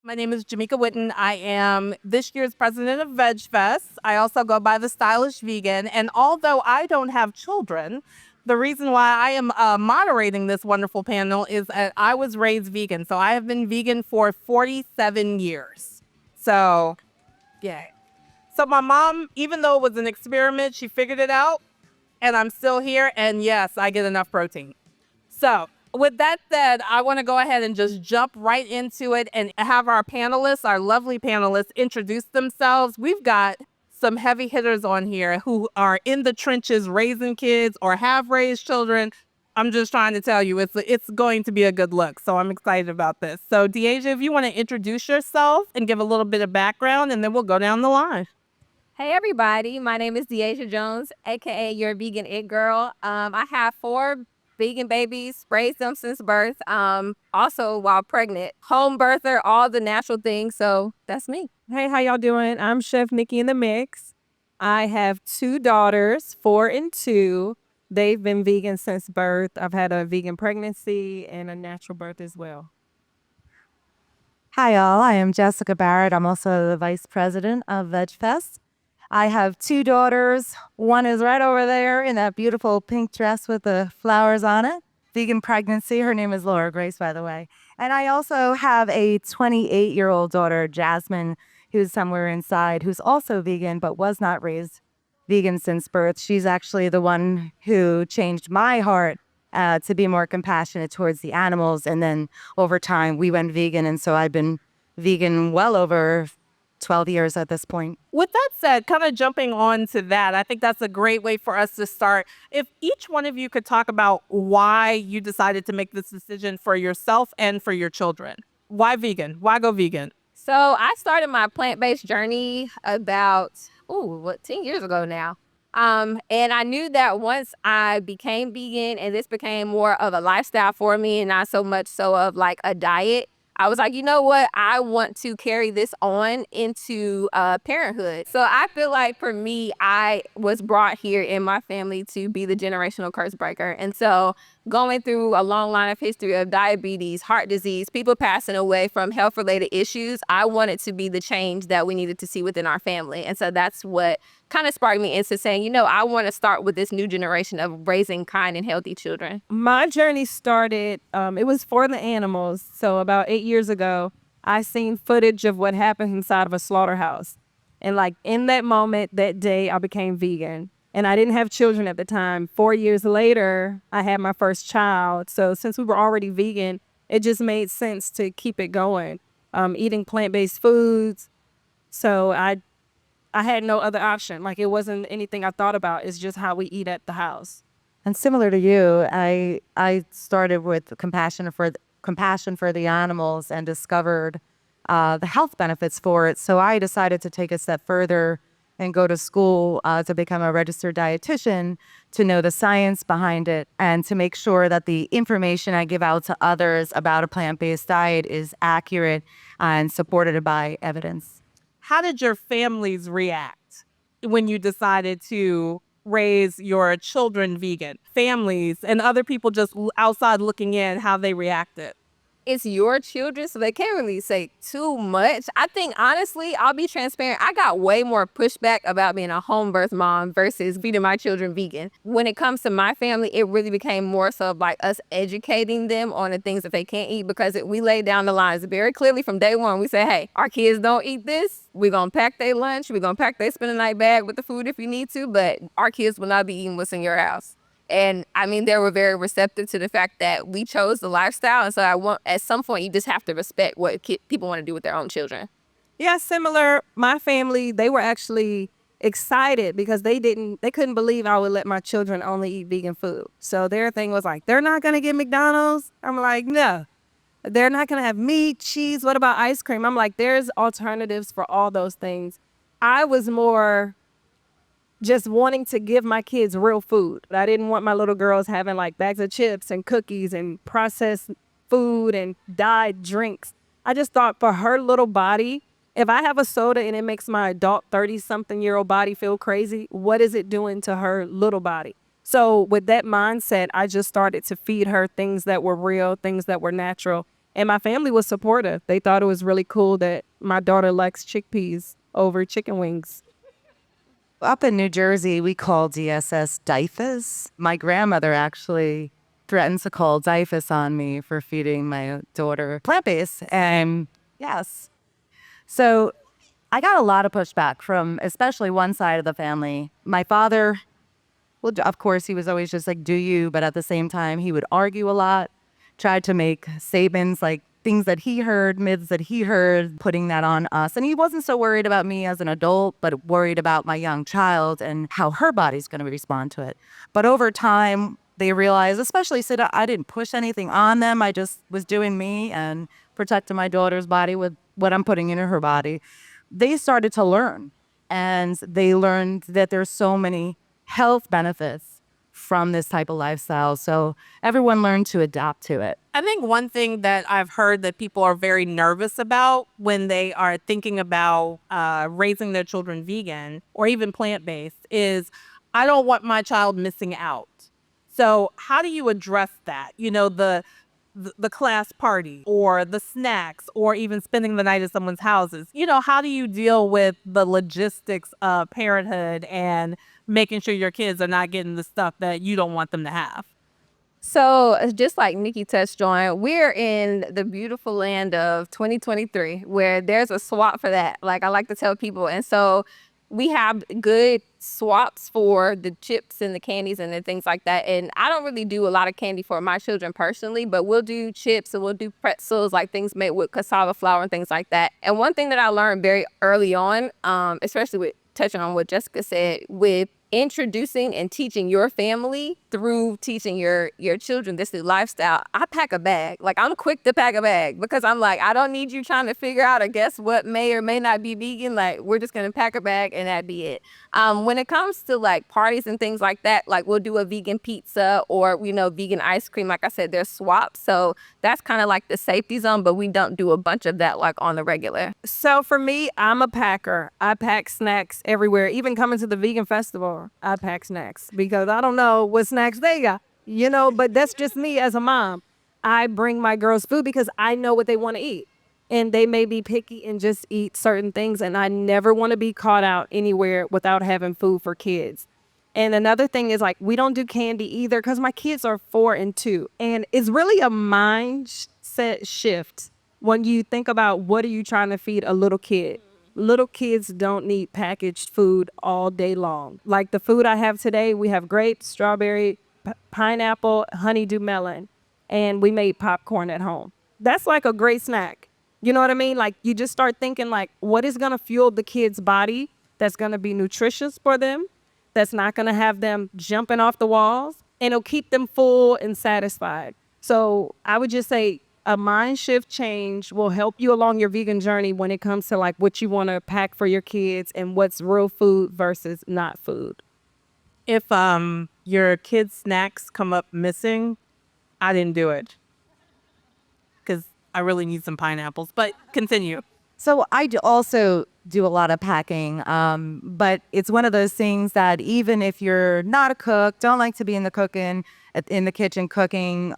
My name is Jamaica Witten. I am this year's president of VegFest. I also go by the Stylish Vegan. And although I don't have children, the reason why I am moderating this wonderful panel is that I was raised vegan. So I have been vegan for 47 years. So, yeah. So my mom, even though it was an experiment, she figured it out. And I'm still here. And yes, I get enough protein. So, with that said, I want to go ahead and just jump right into it and have our panelists, our lovely panelists, introduce themselves. We've got some heavy hitters on here who are in the trenches raising kids or have raised children. I'm just trying to tell you, it's going to be a good look. So I'm excited about this. So, Deasia, if you want to introduce yourself and give a little bit of background, and then we'll go down the line. Hey everybody, my name is Deasia Jones, aka your vegan it girl. I have 4 vegan babies, raised them since birth. Also while pregnant, home birther, all the natural things. So that's me. Hey, how y'all doing? I'm Chef Nikki in the Mix. I have 2 daughters, 4 and 2. They've been vegan since birth. I've had a vegan pregnancy and a natural birth as well. Hi, all. I am Jessica Barrett. I'm also the vice president of VegFest. I have 2 daughters. One is right over there in that beautiful pink dress with the flowers on it. Vegan pregnancy. Her name is Laura Grace, by the way. And I also have a 28-year-old daughter, Jasmine, who's somewhere inside, who's also vegan, but was not raised vegan since birth. She's actually the one who changed my heart to be more compassionate towards the animals. And then over time, we went vegan. And so I've been vegan well over 12 years at this point. With that said, kind of jumping on to that, I think that's a great way for us to start. If each one of you could talk about why you decided to make this decision for yourself and for your children. Why vegan? Why go vegan? So I started my plant-based journey about 10 years ago now. And I knew that once I became vegan and this became more of a lifestyle for me and not so much so of like a diet, I was like, you know what? I want to carry this on into parenthood. So I feel like for me, I was brought here in my family to be the generational curse breaker. And so going through a long line of history of diabetes, heart disease, people passing away from health-related issues, I wanted to be the change that we needed to see within our family. And so that's what kind of sparked me into saying, I want to start with this new generation of raising kind and healthy children. My journey started, it was for the animals. So about 8 years ago, I seen footage of what happened inside of a slaughterhouse. And like in that moment, that day, I became vegan. And I didn't have children at the time. 4 years later, I had my first child. So since we were already vegan, it just made sense to keep it going. Eating plant-based foods. So I had no other option. Like it wasn't anything I thought about. It's just how we eat at the house. And similar to you, I started with compassion for the animals and discovered the health benefits for it. So I decided to take a step further and go to school to become a registered dietitian, to know the science behind it, and to make sure that the information I give out to others about a plant-based diet is accurate and supported by evidence. How did your families react when you decided to raise your children vegan? Families and other people just outside looking in, how they reacted? It's your children, so they can't really say too much. I think, honestly, I'll be transparent. I got way more pushback about being a home birth mom versus feeding my children vegan. When it comes to my family, it really became more so of like us educating them on the things that they can't eat, because we laid down the lines very clearly from day one. We say, hey, our kids don't eat this. We're going to pack their lunch. We're going to pack their spend the night bag with the food if you need to, but our kids will not be eating what's in your house. And I mean, they were very receptive to the fact that we chose the lifestyle. And so at some point, you just have to respect what people want to do with their own children. Yeah, similar. My family, they were actually excited because they couldn't believe I would let my children only eat vegan food. So their thing was like, they're not going to get McDonald's. I'm like, no, they're not going to have meat, cheese. What about ice cream? I'm like, there's alternatives for all those things. I was more just wanting to give my kids real food. I didn't want my little girls having like bags of chips and cookies and processed food and dyed drinks. I just thought for her little body, if I have a soda and it makes my adult 30-something-year-old body feel crazy, what is it doing to her little body? So with that mindset, I just started to feed her things that were real, things that were natural. And my family was supportive. They thought it was really cool that my daughter likes chickpeas over chicken wings. Up in New Jersey, we call DSS DIFUS. My grandmother actually threatens to call DIFUS on me for feeding my daughter plant-based. And yes. So I got a lot of pushback from especially one side of the family. My father, well, of course, he was always just like, do you? But at the same time, he would argue a lot, tried to make statements like things that he heard, myths that he heard, putting that on us. And he wasn't so worried about me as an adult, but worried about my young child and how her body's going to respond to it. But over time, they realized, especially Sid, I didn't push anything on them. I just was doing me and protecting my daughter's body with what I'm putting into her body. They started to learn, and they learned that there's so many health benefits from this type of lifestyle. So everyone learned to adapt to it. I think one thing that I've heard that people are very nervous about when they are thinking about raising their children vegan or even plant-based is, I don't want my child missing out. So how do you address that? You know, the class party or the snacks or even spending the night at someone's houses. You know, how do you deal with the logistics of parenthood and making sure your kids are not getting the stuff that you don't want them to have? So just like Nikki touched on, we're in the beautiful land of 2023 where there's a swap for that. Like I like to tell people. And so we have good swaps for the chips and the candies and the things like that. And I don't really do a lot of candy for my children personally, but we'll do chips and we'll do pretzels, like things made with cassava flour and things like that. And one thing that I learned very early on, especially with touching on what Jessica said, with introducing and teaching your family through teaching your children this new lifestyle, I pack a bag. Like I'm quick to pack a bag because I'm like, I don't need you trying to figure out or guess what may or may not be vegan. Like we're just gonna pack a bag and that be it. When it comes to like parties and things like that, like we'll do a vegan pizza or vegan ice cream. Like I said, there's swaps, so that's kind of like the safety zone, but we don't do a bunch of that like on the regular. So for me, I'm a packer. I pack snacks everywhere. Even coming to the vegan festival, I pack snacks because I don't know what snacks they got, but that's just me as a mom. I bring my girls food because I know what they want to eat. And they may be picky and just eat certain things. And I never want to be caught out anywhere without having food for kids. And another thing is like, we don't do candy either because my kids are 4 and 2. And it's really a mindset shift when you think about what are you trying to feed a little kid. Little kids don't need packaged food all day long. Like the food I have today, we have grapes, strawberry, pineapple, honeydew melon, and we made popcorn at home. That's like a great snack. You know what I mean? Like you just start thinking like, what is going to fuel the kid's body that's going to be nutritious for them, that's not going to have them jumping off the walls, and it'll keep them full and satisfied. So I would just say a mind shift change will help you along your vegan journey when it comes to like what you want to pack for your kids and what's real food versus not food. If your kids' snacks come up missing, I didn't do it because I really need some pineapples. But continue. So I also do a lot of packing, but it's one of those things that even if you're not a cook, don't like to be in the kitchen cooking,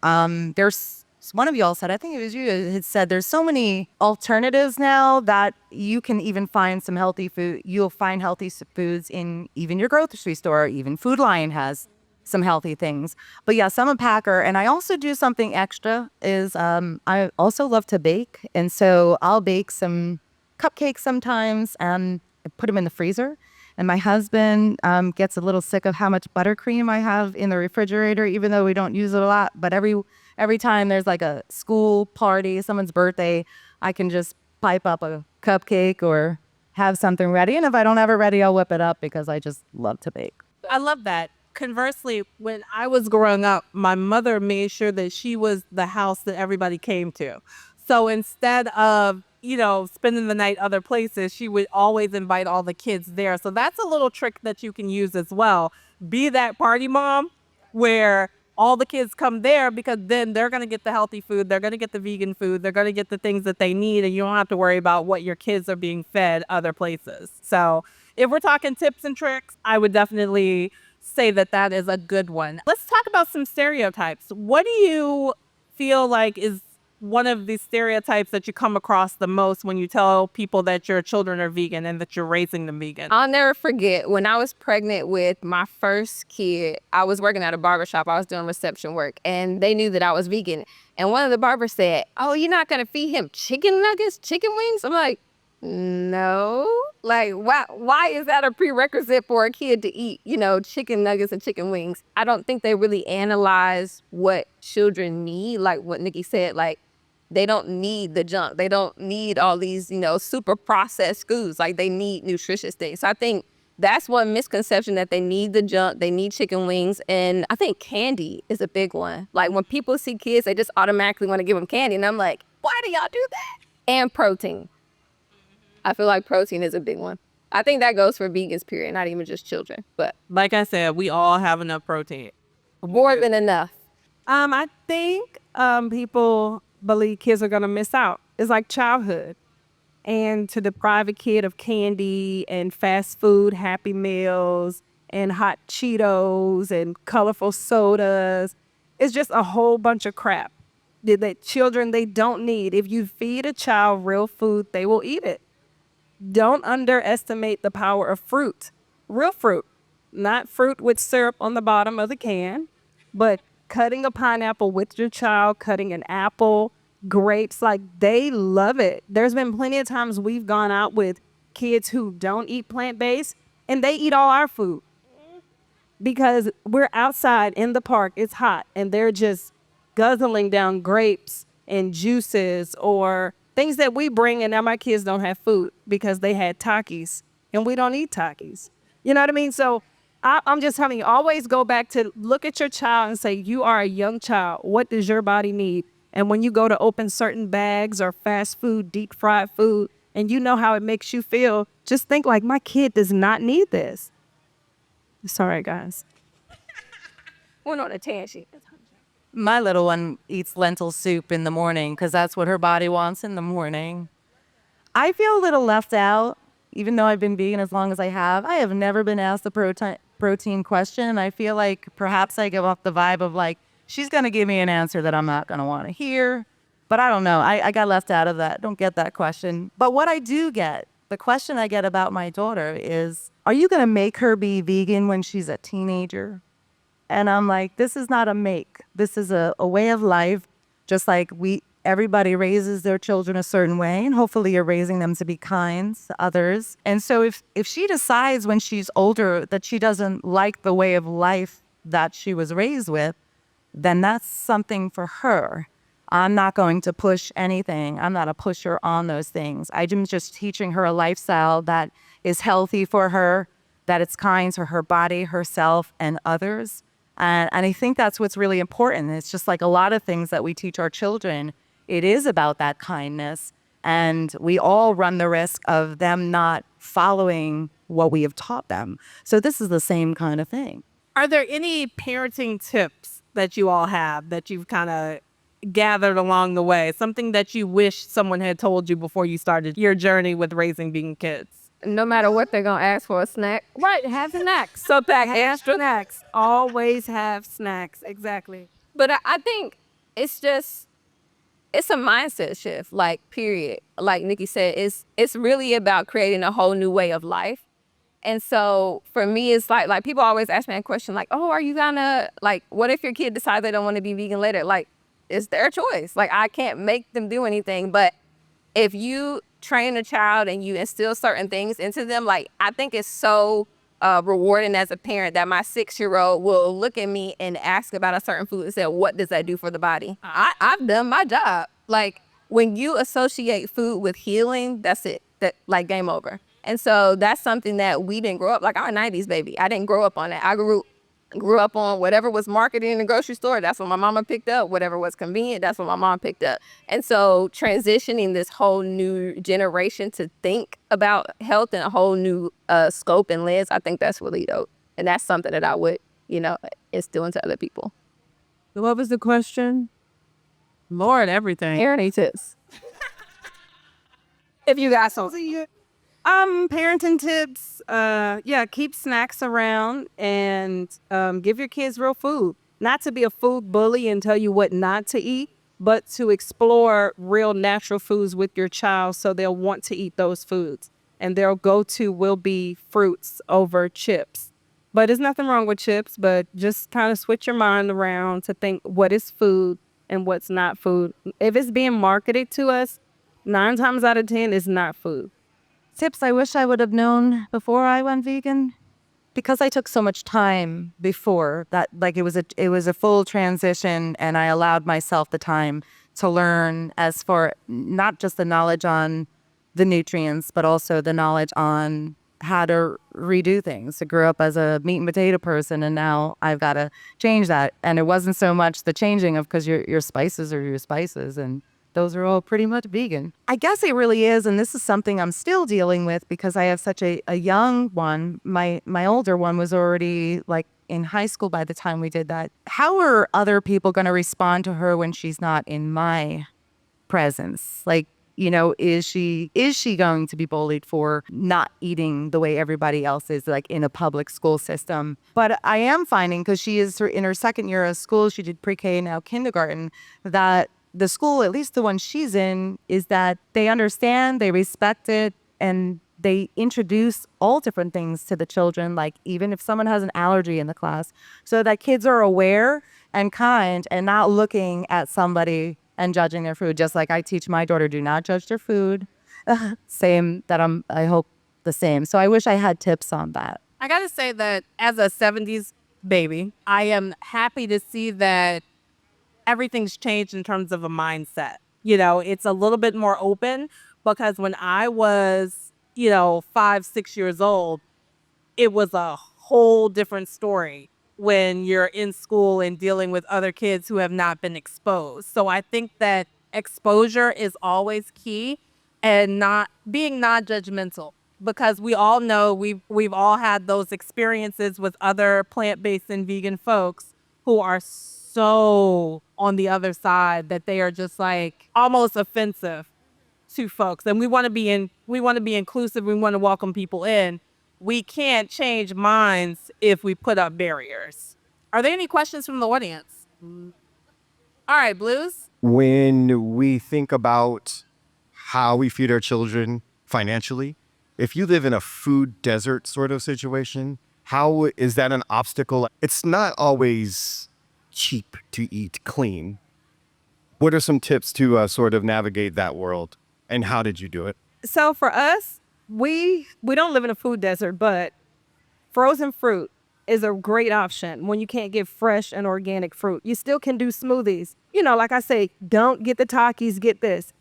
there's one of y'all said, I think it was you, had said there's so many alternatives now that you can even find some healthy food. You'll find healthy foods in even your grocery store. Even Food Lion has some healthy things. But yes, I'm a packer, and I also do something extra is I also love to bake. And so I'll bake some cupcakes sometimes and put them in the freezer. And my husband gets a little sick of how much buttercream I have in the refrigerator, even though we don't use it a lot. But every time there's like a school party, someone's birthday, I can just pipe up a cupcake or have something ready. And if I don't have it ready, I'll whip it up because I just love to bake. I love that. Conversely, when I was growing up, my mother made sure that she was the house that everybody came to. So instead of, spending the night other places, she would always invite all the kids there. So that's a little trick that you can use as well. Be that party mom where all the kids come there because then they're going to get the healthy food. They're going to get the vegan food. They're going to get the things that they need. And you don't have to worry about what your kids are being fed other places. So if we're talking tips and tricks, I would definitely say that is a good one. Let's talk about some stereotypes. What do you feel like is one of the stereotypes that you come across the most when you tell people that your children are vegan and that you're raising them vegan? I'll never forget when I was pregnant with my first kid, I was working at a barbershop. I was doing reception work and they knew that I was vegan. And one of the barbers said, "Oh, you're not going to feed him chicken nuggets, chicken wings?" I'm like, no. Like, why is that a prerequisite for a kid to eat, chicken nuggets and chicken wings? I don't think they really analyze what children need. Like what Nikki said, like, they don't need the junk. They don't need all these, super processed foods. Like they need nutritious things. So I think that's one misconception, that they need the junk. They need chicken wings. And I think candy is a big one. Like when people see kids, they just automatically want to give them candy. And I'm like, why do y'all do that? And protein. I feel like protein is a big one. I think that goes for vegans, period, not even just children. But Like I said, we all have enough protein. more than enough. I think people believe kids are gonna miss out. It's like childhood, and to deprive a kid of candy and fast food, Happy Meals, and hot Cheetos and colorful sodas, it's just a whole bunch of crap that children they don't need. If you feed a child real food, they will eat it. Don't underestimate the power of fruit. Real fruit, not fruit with syrup on the bottom of the can, but cutting a pineapple with your child, cutting an apple, grapes, like they love it. There's been plenty of times we've gone out with kids who don't eat plant-based and they eat all our food because we're outside in the park, it's hot, and they're just guzzling down grapes and juices or things that we bring, and now my kids don't have food because they had Takis and we don't eat Takis. You know what I mean? So I'm just telling you, always go back to look at your child and say, you are a young child. What does your body need? And when you go to open certain bags or fast food, deep fried food, and you know how it makes you feel, just think like, my kid does not need this. Sorry, guys. Went on a tangent. My little one eats lentil soup in the morning because that's what her body wants in the morning. I feel a little left out, even though I've been vegan as long as I have. I have never been asked the protein question. I feel like perhaps I give off the vibe of like, she's going to give me an answer that I'm not going to want to hear. But I don't know. I got left out of that. Don't get that question. But what I do get, the question I get about my daughter is, are you going to make her be vegan when she's a teenager? And I'm like, this is not a make. This is a way of life. Just like everybody raises their children a certain way, and hopefully you're raising them to be kind to others. And so if she decides when she's older that she doesn't like the way of life that she was raised with, then that's something for her. I'm not going to push anything. I'm not a pusher on those things. I'm just teaching her a lifestyle that is healthy for her, that it's kind to her body, herself, and others. And I think that's what's really important. It's just like a lot of things that we teach our children. It is about that kindness. And we all run the risk of them not following what we have taught them. So this is the same kind of thing. Are there any parenting tips that you all have that you've kind of gathered along the way? Something that you wish someone had told you before you started your journey with raising vegan kids? No matter what, they're going to ask for a snack. Right, have snacks. So back extra snacks. Always have snacks. Exactly. But I think it's a mindset shift, like, period. Like Nikki said, it's really about creating a whole new way of life. And so for me, it's like people always ask me a question like, oh, are you gonna, like, what if your kid decides they don't want to be vegan later? Like, it's their choice. Like, I can't make them do anything. But if you train a child and you instill certain things into them, like, I think it's so rewarding as a parent that my 6-year-old will look at me and ask about a certain food and say, what does that do for the body? I've done my job. Like, when you associate food with healing, that's it. That, like, game over. And so that's something that we didn't grow up. Like, I'm a 90s baby. I didn't grow up on that. I grew up on whatever was marketed in the grocery store. That's what my mama picked up. Whatever was convenient, that's what my mom picked up. And so transitioning this whole new generation to think about health in a whole new scope and lens, I think that's really dope. And that's something that I would, instill into other people. What was the question? Lord, everything. Parenting tips. If you got some. Parenting tips. Keep snacks around and give your kids real food. Not to be a food bully and tell you what not to eat, but to explore real natural foods with your child so they'll want to eat those foods. And their go-to will be fruits over chips. But there's nothing wrong with chips, but just kind of switch your mind around to think what is food and what's not food. If it's being marketed to us, 9 times out of 10 is not food. Tips I wish I would have known before I went vegan, because I took so much time before that, like it was a full transition, and I allowed myself the time to learn as for not just the knowledge on the nutrients, but also the knowledge on how to redo things. I grew up as a meat and potato person, and now I've got to change that. And it wasn't so much the changing of, because your spices are your spices, and those are all pretty much vegan. I guess it really is, and this is something I'm still dealing with because I have such a young one. My older one was already like in high school by the time we did that. How are other people going to respond to her when she's not in my presence? Like, you know, is she going to be bullied for not eating the way everybody else is, like in a public school system? But I am finding, because she is in her second year of school, she did pre-K, now kindergarten, that the school, at least the one she's in, is that they understand, they respect it, and they introduce all different things to the children, like even if someone has an allergy in the class, so that kids are aware and kind and not looking at somebody and judging their food. Just like I teach my daughter, do not judge their food. Same that I hope the same. So I wish I had tips on that. I got to say that as a 70s baby, I am happy to see that everything's changed in terms of a mindset. You know, it's a little bit more open, because when I was, 5, 6 years old, it was a whole different story when you're in school and dealing with other kids who have not been exposed. So I think that exposure is always key, and not being non-judgmental, because we all know we've all had those experiences with other plant-based and vegan folks who are so on the other side that they are just like almost offensive to folks. And we want to be inclusive, we want to welcome people in. We can't change minds if we put up barriers. Are there any questions from the audience? All right, Blues. When we think about how we feed our children financially, if you live in a food desert sort of situation, how is that an obstacle? It's not always cheap to eat clean. What are some tips to sort of navigate that world, and how did you do it? So for us, we don't live in a food desert, but frozen fruit is a great option when you can't get fresh and organic fruit. You still can do smoothies. You know, like I say, don't get the Takis, get this.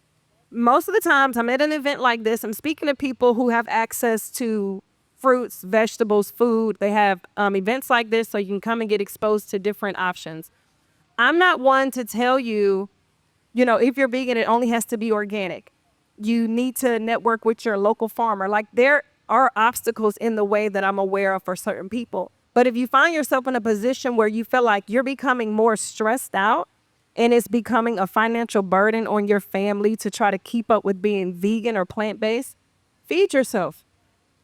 Most of the times I'm at an event like this, I'm speaking to people who have access to fruits, vegetables, food. They have events like this so you can come and get exposed to different options. I'm not one to tell you, if you're vegan, it only has to be organic. You need to network with your local farmer. Like, there are obstacles in the way that I'm aware of for certain people. But if you find yourself in a position where you feel like you're becoming more stressed out and it's becoming a financial burden on your family to try to keep up with being vegan or plant-based, feed yourself.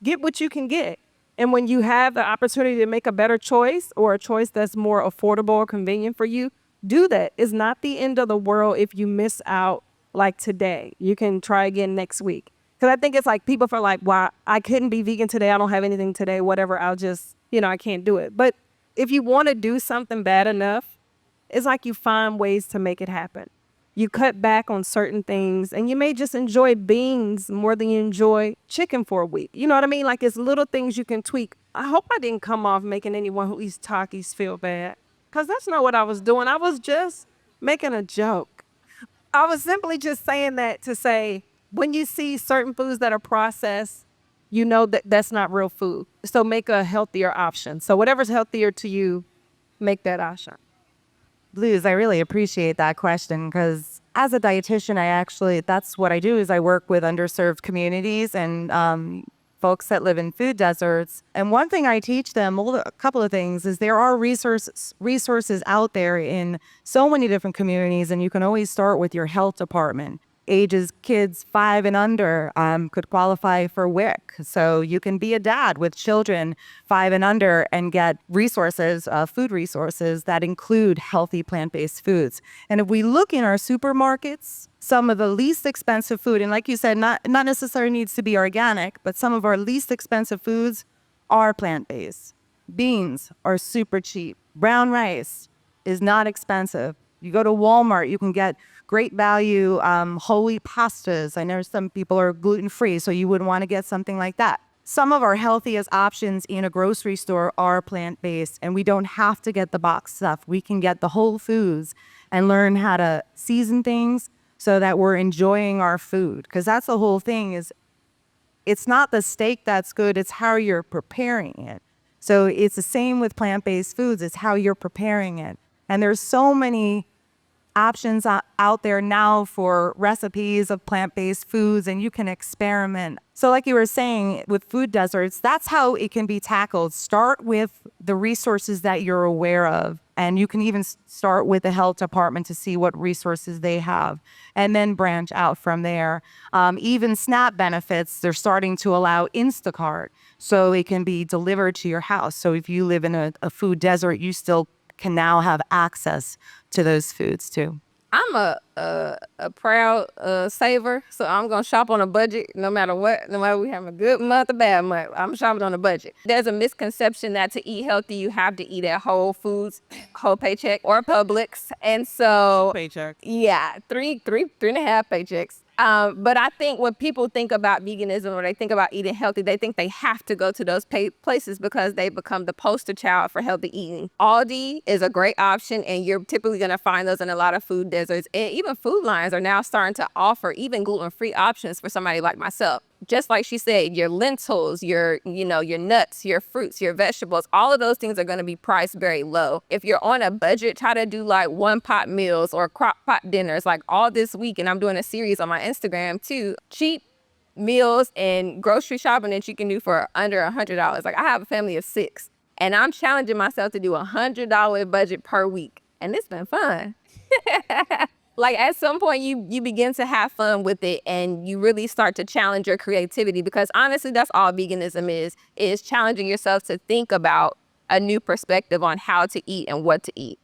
Get what you can get. And when you have the opportunity to make a better choice, or a choice that's more affordable or convenient for you, do that. It's not the end of the world if you miss out like today. You can try again next week. Because I think it's like people feel like, well, I couldn't be vegan today. I don't have anything today, whatever. I'll just, I can't do it. But if you want to do something bad enough, it's like you find ways to make it happen. You cut back on certain things, and you may just enjoy beans more than you enjoy chicken for a week. You know what I mean? Like, it's little things you can tweak. I hope I didn't come off making anyone who eats Takis feel bad, because that's not what I was doing. I was just making a joke. I was simply just saying that to say, when you see certain foods that are processed, you know that that's not real food. So make a healthier option. So whatever's healthier to you, make that option. Blues, I really appreciate that question, because as a dietitian, that's what I do, is I work with underserved communities and folks that live in food deserts. And one thing I teach them, a couple of things, is there are resources out there in so many different communities, and you can always start with your health department. ages kids 5 and under could qualify for WIC. So you can be a dad with children 5 and under and get resources, food resources that include healthy plant-based foods. And if we look in our supermarkets, some of the least expensive food, and like you said, not necessarily needs to be organic, but some of our least expensive foods are plant-based. Beans are super cheap. Brown rice is not expensive. You go to Walmart, you can get great value whole wheat pastas. I know some people are gluten-free, so you wouldn't want to get something like that. Some of our healthiest options in a grocery store are plant-based, and we don't have to get the box stuff. We can get the whole foods and learn how to season things so that we're enjoying our food. Because that's the whole thing, is it's not the steak that's good, it's how you're preparing it. So it's the same with plant-based foods, it's how you're preparing it. And there's so many options out there now for recipes of plant-based foods, and you can experiment. So like you were saying with food deserts, that's how it can be tackled. Start with the resources that you're aware of, and you can even start with the health department to see what resources they have, and then branch out from there. Even SNAP benefits, they're starting to allow Instacart, so it can be delivered to your house. So if you live in a food desert, you still can now have access to those foods too. I'm a proud saver, so I'm gonna shop on a budget no matter what. No matter we have a good month or bad month, I'm shopping on a budget. There's a misconception that to eat healthy, you have to eat at Whole Foods, Whole Paycheck, or Publix, and so Paycheck. yeah, three and a half paychecks. But I think when people think about veganism or they think about eating healthy, they think they have to go to those places because they become the poster child for healthy eating. Aldi is a great option, and you're typically going to find those in a lot of food deserts. And even Food Lines are now starting to offer even gluten-free options for somebody like myself. Just like she said, your lentils, your nuts, your fruits, your vegetables, all of those things are going to be priced very low. If you're on a budget, try to do like one pot meals or crock pot dinners like all this week. And I'm doing a series on my Instagram too. Cheap meals and grocery shopping that you can do for under $100. Like I have a family of 6 and I'm challenging myself to do $100 budget per week. And it's been fun. Like at some point you begin to have fun with it and you really start to challenge your creativity, because honestly, that's all veganism is challenging yourself to think about a new perspective on how to eat and what to eat.